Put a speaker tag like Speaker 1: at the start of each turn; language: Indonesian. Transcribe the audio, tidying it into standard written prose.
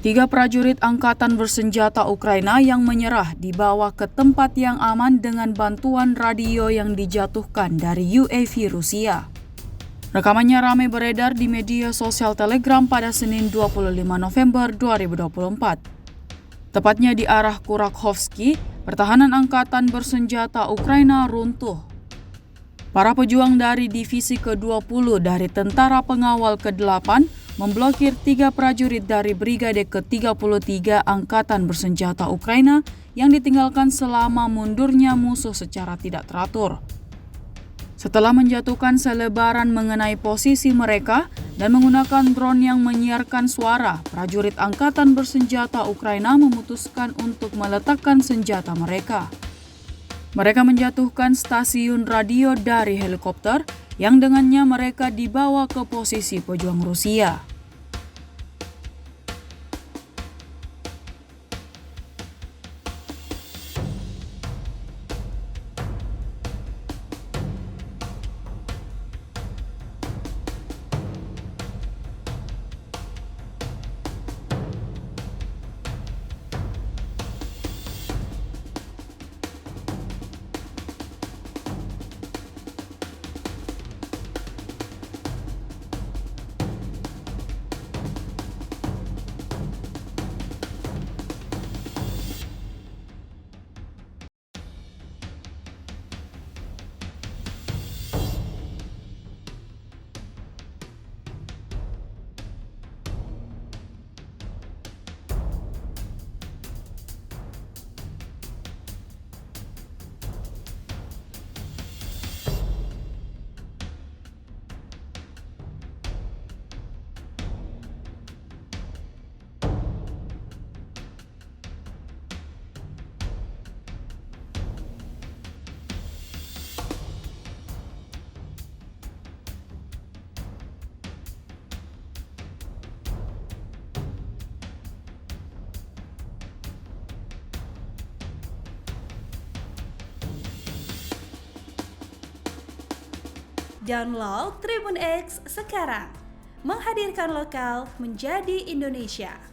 Speaker 1: Tiga prajurit angkatan bersenjata Ukraina yang menyerah dibawa ke tempat yang aman dengan bantuan radio yang dijatuhkan dari UAV Rusia. Rekamannya ramai beredar di media sosial Telegram pada Senin 25 November 2024. Tepatnya di arah Kurakhovsky, pertahanan angkatan bersenjata Ukraina runtuh. Para pejuang dari Divisi ke-20 dari Tentara Pengawal ke-8 memblokir tiga prajurit dari Brigade ke-33 Angkatan Bersenjata Ukraina yang ditinggalkan selama mundurnya musuh secara tidak teratur. Setelah menjatuhkan selebaran mengenai posisi mereka dan menggunakan drone yang menyiarkan suara, prajurit Angkatan Bersenjata Ukraina memutuskan untuk meletakkan senjata mereka. Mereka menjatuhkan stasiun radio dari helikopter yang dengannya mereka dibawa ke posisi pejuang Rusia.
Speaker 2: Download Tribun X sekarang, menghadirkan lokal menjadi Indonesia.